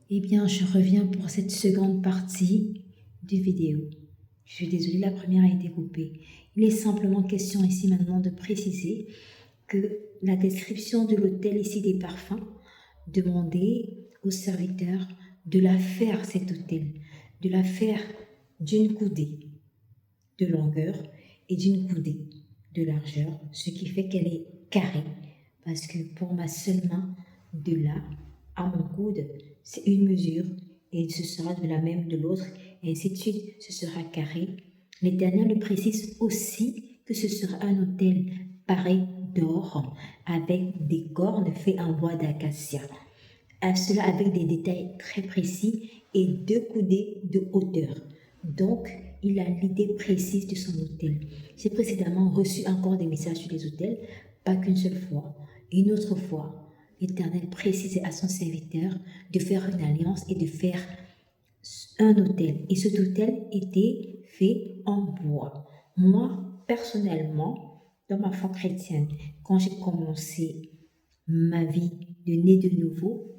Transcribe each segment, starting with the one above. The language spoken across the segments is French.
Eh bien, je reviens pour cette seconde partie de vidéo. Je suis désolée, la première a été coupée. Il est simplement question ici maintenant de préciser que la description de l'hôtel ici des parfums demandait aux serviteurs de la faire cet hôtel, de la faire d'une coudée de longueur et d'une coudée de largeur, ce qui fait qu'elle est carrée, parce que pour ma seule main, de là à mon coude, c'est une mesure, et ce sera de la même de l'autre, et ainsi de suite, ce sera carré. L'Éternel le précise aussi que ce sera un autel paré d'or, avec des cornes faites en bois d'acacia. Cela avec des détails très précis et 2 coudées de hauteur. Donc, il a l'idée précise de son hôtel. J'ai précédemment reçu encore des messages sur les hôtels, pas qu'une seule fois. Une autre fois, l'Éternel précisait à son serviteur de faire une alliance et de faire un hôtel. Et cet hôtel était fait en bois. Moi, personnellement, dans ma foi chrétienne, quand j'ai commencé ma vie de né de nouveau,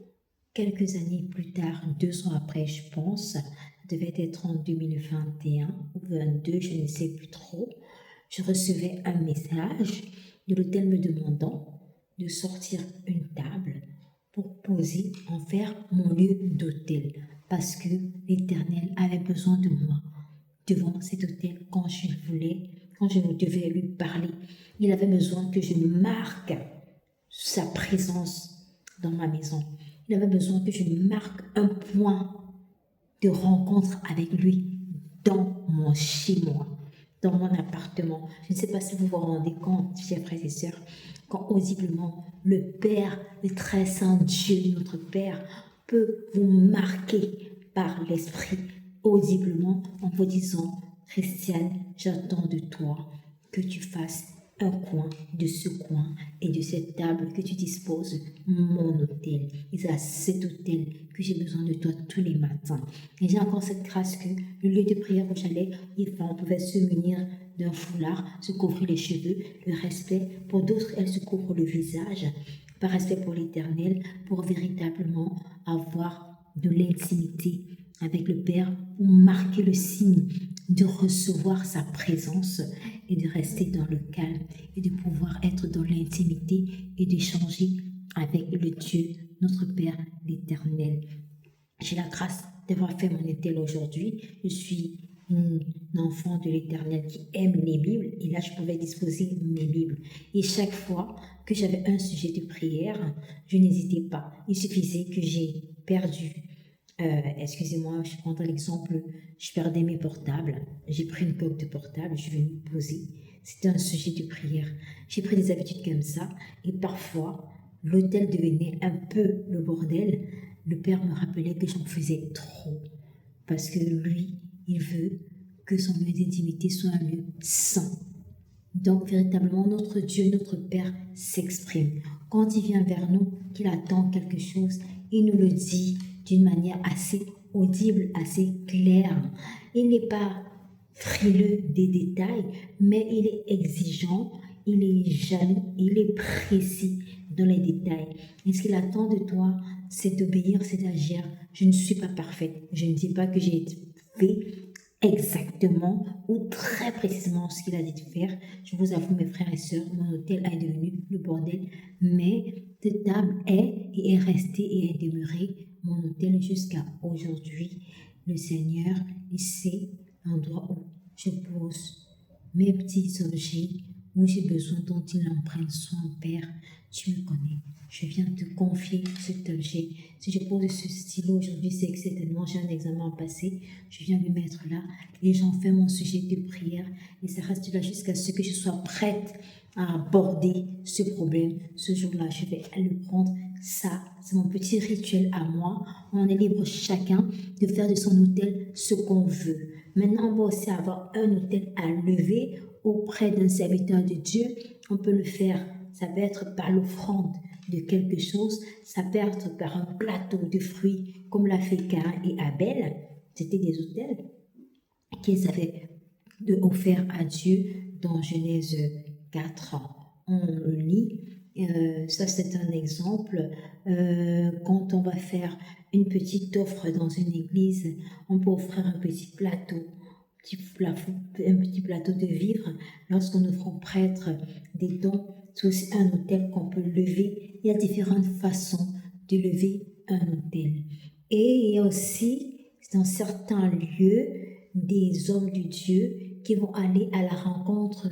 quelques années plus tard, 2 ans après, je pense, ça devait être en 2021 ou 2022, je ne sais plus trop, je recevais un message de l'hôtel me demandant de sortir une table pour poser, en faire mon lieu d'hôtel, parce que l'Éternel avait besoin de moi devant cet hôtel quand je devais lui parler. Il avait besoin que je marque sa présence dans ma maison. Il avait besoin que je marque un point de rencontre avec lui dans mon chez-moi, dans mon appartement. Je ne sais pas si vous vous rendez compte, chers frères et sœurs, quand audiblement le Père, le très saint Dieu, notre Père, peut vous marquer par l'Esprit audiblement en vous disant: Christiane, j'attends de toi que tu fasses un coin de ce coin et de cette table que tu disposes, mon hôtel. Et c'est à cet hôtel que j'ai besoin de toi tous les matins. Et j'ai encore cette grâce que le lieu de prière où j'allais, les femmes pouvaient se munir d'un foulard, se couvrir les cheveux, le respect. Pour d'autres, elles se couvrent le visage, par respect pour l'Éternel, pour véritablement avoir de l'intimité avec le Père, pour marquer le signe de recevoir sa présence et de rester dans le calme et de pouvoir être dans l'intimité et d'échanger avec le Dieu, notre Père, l'Éternel. J'ai la grâce d'avoir fait mon hôtel aujourd'hui. Je suis un enfant de l'Éternel qui aime les Bibles et là je pouvais disposer mes Bibles. Et chaque fois que j'avais un sujet de prière, je n'hésitais pas. Il suffisait que j'ai perdu. Excusez-moi, je prends l'exemple, je perdais mes portables, j'ai pris une coque de portable, je suis venue me poser. C'était un sujet de prière. J'ai pris des habitudes comme ça et parfois l'hôtel devenait un peu le bordel. Le Père me rappelait que j'en faisais trop parce que lui, il veut que son lieu d'intimité soit un lieu saint. Donc véritablement, notre Dieu, notre Père s'exprime. Quand il vient vers nous, qu'il attend quelque chose, il nous le dit d'une manière assez audible, assez claire. Il n'est pas frileux des détails, mais il est exigeant, il est jaloux, il est précis dans les détails. Et ce qu'il attend de toi, c'est d'obéir, c'est d'agir. Je ne suis pas parfaite. Je ne dis pas que j'ai fait exactement ou très précisément ce qu'il a dit de faire. Je vous avoue, mes frères et sœurs, mon hôtel est devenu le bordel, mais cette table est et est restée et est demeurée mon hôtel jusqu'à aujourd'hui. Le Seigneur, il sait l'endroit où je pose mes petits objets, où j'ai besoin dont il en prenne soin, Père. Tu me connais. Je viens te confier cet objet. Si je pose ce stylo aujourd'hui, c'est que certainement j'ai un examen à passer. Je viens le mettre là et j'en fais mon sujet de prière. Et ça reste là jusqu'à ce que je sois prête à aborder ce problème. Ce jour-là, je vais le prendre. Ça, c'est mon petit rituel à moi. On est libre chacun de faire de son hôtel ce qu'on veut. Maintenant, on va aussi avoir un hôtel à lever auprès d'un serviteur de Dieu. On peut le faire. Ça peut être par l'offrande de quelque chose. Ça peut être par un plateau de fruits comme l'a fait Caïn et Abel. C'était des hôtels qu'ils avaient offert à Dieu dans Genèse 4. On le lit Ça, c'est un exemple. Quand on va faire une petite offre dans une église, on peut offrir un petit plateau, un petit plateau de vivres. Lorsqu'on offre au prêtre des dons, c'est aussi un autel qu'on peut lever. Il y a différentes façons de lever un autel. Et il y a aussi, dans certains lieux, des hommes de Dieu qui vont aller à la rencontre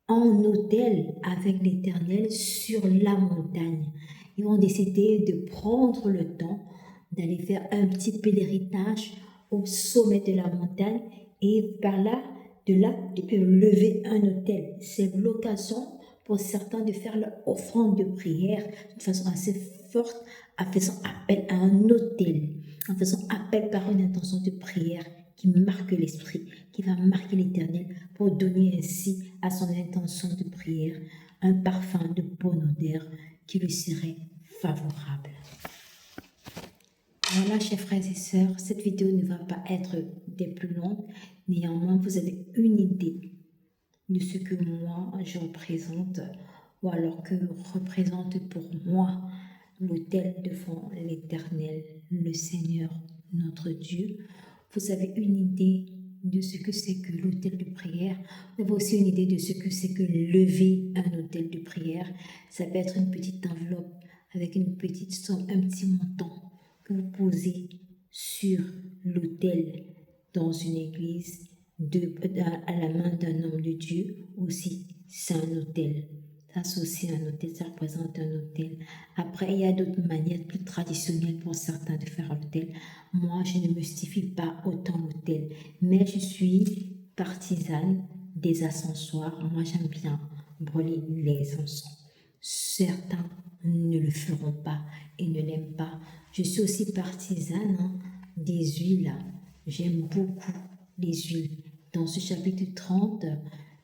en autel avec l'Éternel sur la montagne. Ils vont décider de prendre le temps d'aller faire un petit pèlerinage au sommet de la montagne et de là, ils peuvent lever un autel. C'est l'occasion pour certains de faire leur offrande de prière de façon assez forte, en faisant appel à un autel, en faisant appel par une intention de prière qui marque l'esprit, qui va marquer l'Éternel pour donner ainsi à son intention de prière un parfum de bonne odeur qui lui serait favorable. Voilà, chers frères et sœurs, cette vidéo ne va pas être des plus longues. Néanmoins, vous avez une idée de ce que moi je représente, ou alors que représente pour moi l'autel devant l'Éternel, le Seigneur, notre Dieu. Vous avez une idée de ce que c'est que l'autel de prière. Vous avez aussi une idée de ce que c'est que lever un autel de prière. Ça peut être une petite enveloppe avec une petite somme, un petit montant que vous posez sur l'autel dans une église à la main d'un homme de Dieu. Aussi, c'est un autel. Ça, c'est aussi un autel, ça représente un autel. Après, il y a d'autres manières plus traditionnelles pour certains de faire l'autel. Moi, je ne mystifie pas autant l'autel, mais je suis partisane des ascensoirs. Moi, j'aime bien brûler les encens. Certains ne le feront pas et ne l'aiment pas. Je suis aussi partisane des huiles. J'aime beaucoup les huiles. Dans ce chapitre 30,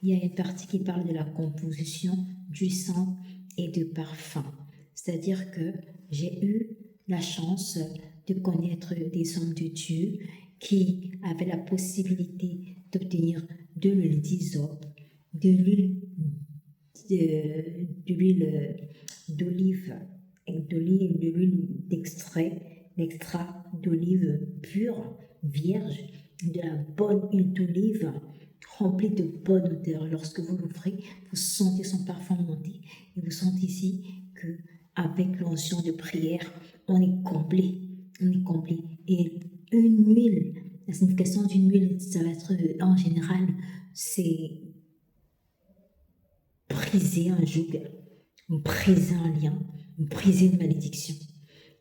il y a une partie qui parle de la composition du sang et de parfum. C'est-à-dire que j'ai eu la chance de connaître des hommes de Dieu qui avaient la possibilité d'obtenir de l'huile d'hysope, de l'huile d'olive, de l'huile d'extrait d'olive pure, vierge, de la bonne huile d'olive remplie de bonne odeur. Lorsque vous l'ouvrez, vous sentez son parfum monter et vous sentez ici que avec l'onction de prière, on est complet. Et une huile, la signification d'une huile, ça va être en général, c'est briser un joug, briser un lien, briser une malédiction.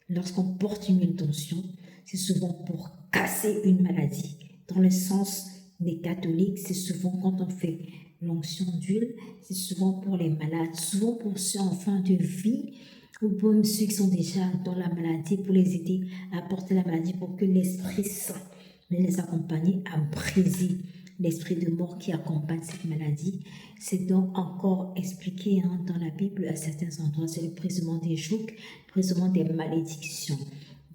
Lorsqu'on porte une huile d'onction, c'est souvent pour casser une maladie. Dans le sens des catholiques, c'est souvent quand on fait l'onction d'huile, c'est souvent pour les malades, souvent pour ceux en fin de vie, ou pour ceux qui sont déjà dans la maladie, pour les aider à porter la maladie, pour que l'Esprit Saint les accompagne à briser l'esprit de mort qui accompagne cette maladie. C'est donc encore expliqué dans la Bible à certains endroits, c'est le brisement des jougs, le brisement des malédictions.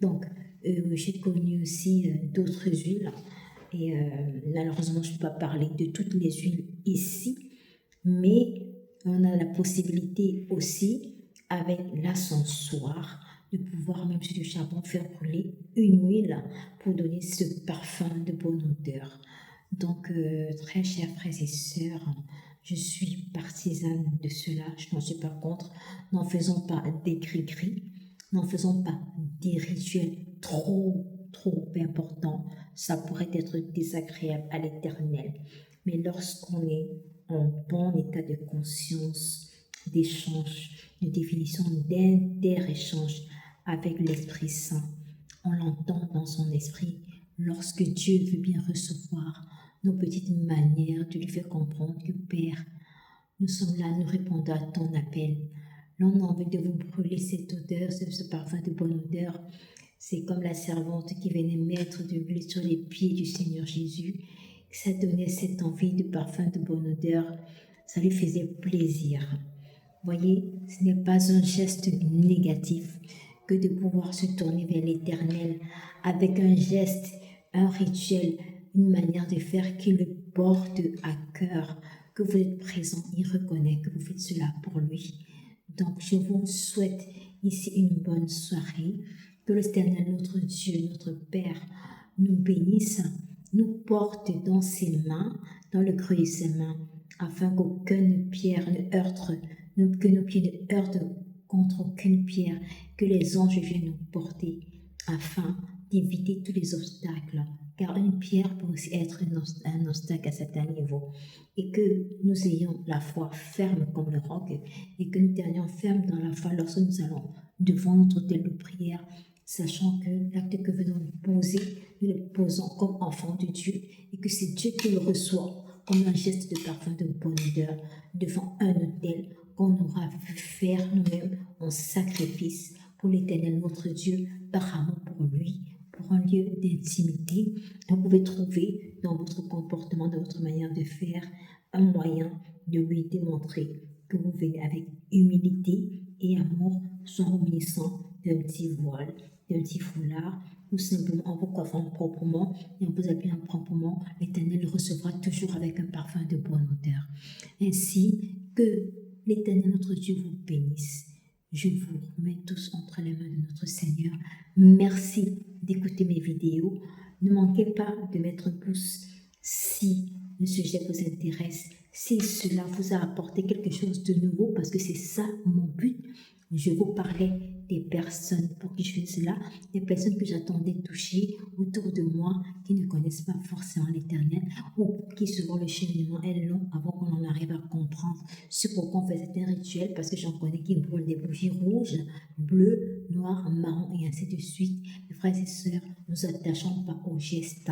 Donc, j'ai connu aussi d'autres huiles, et malheureusement, je ne peux pas parler de toutes les huiles ici, mais on a la possibilité aussi, avec l'ascensoir, de pouvoir, même sur du charbon, faire brûler une huile pour donner ce parfum de bonne odeur. Donc, très chers frères et sœurs, je suis partisane de cela, je n'en suis pas contre. N'en faisons pas des gris-gris, n'en faisons pas des rituels trop importants. Ça pourrait être désagréable à l'Éternel. Mais lorsqu'on est en bon état de conscience, d'échange, de définition d'inter-échange avec l'Esprit Saint, on l'entend dans son esprit. Lorsque Dieu veut bien recevoir nos petites manières de lui faire comprendre que Père, nous sommes là, nous répondons à ton appel. L'on a envie de vous brûler cette odeur, ce parfum de bonne odeur. C'est comme la servante qui venait mettre de l'huile sur les pieds du Seigneur Jésus. Ça donnait cette envie de parfum de bonne odeur. Ça lui faisait plaisir. Voyez, ce n'est pas un geste négatif que de pouvoir se tourner vers l'Éternel avec un geste, un rituel, une manière de faire qui le porte à cœur, que vous êtes présent, il reconnaît que vous faites cela pour lui. Donc, je vous souhaite ici une bonne soirée. Que l'Éternel, notre Dieu, notre Père, nous bénisse, nous porte dans ses mains, dans le creux de ses mains, afin qu'aucune pierre ne heurte, que nos pieds ne heurtent contre aucune pierre, que les anges viennent nous porter, afin d'éviter tous les obstacles. Car une pierre peut aussi être un obstacle à certains niveaux. Et que nous ayons la foi ferme comme le roc, et que nous tenions ferme dans la foi lorsque nous allons devant notre autel de prière, sachant que l'acte que venons nous poser, nous le posons comme enfants de Dieu, et que c'est Dieu qui le reçoit comme un geste de parfum de bonne odeur devant un autel qu'on aura vu faire nous-mêmes en sacrifice pour l'Éternel notre Dieu, par amour pour lui, pour un lieu d'intimité. Vous pouvez trouver dans votre comportement, dans votre manière de faire, un moyen de lui démontrer que vous venez avec humilité et amour, sans reconnaissant d'un petit voile, d'un petit foulard, ou simplement en vous coiffant proprement et en vous habillant proprement. L'Éternel le recevra toujours avec un parfum de bonne odeur. Ainsi que l'Éternel notre Dieu vous bénisse. Je vous remets tous entre les mains de notre Seigneur. Merci d'écouter mes vidéos. Ne manquez pas de mettre un pouce si le sujet vous intéresse, si cela vous a apporté quelque chose de nouveau, parce que c'est ça mon but. Je vous parlais des personnes pour qui je fais cela, des personnes que j'attendais toucher autour de moi, qui ne connaissent pas forcément l'Éternel, ou pour qui souvent le cheminement est long avant qu'on en arrive à comprendre ce pourquoi on fait certains rituels, parce que j'en connais qui brûlent des bougies rouges, bleues, noires, marron et ainsi de suite. Mes frères et sœurs, ne nous attachons pas aux gestes.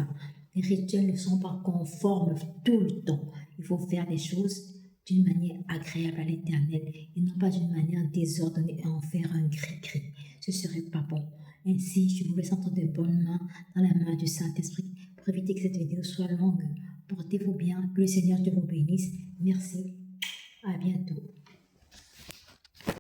Les rituels ne sont pas conformes tout le temps. Il faut faire des choses d'une manière agréable à l'Éternel et non pas d'une manière désordonnée et en faire un cri-cri. Ce serait pas bon. Ainsi, je vous laisse entre de bonnes mains dans la main du Saint-Esprit pour éviter que cette vidéo soit longue. Portez-vous bien, que le Seigneur Dieu vous bénisse. Merci. À bientôt.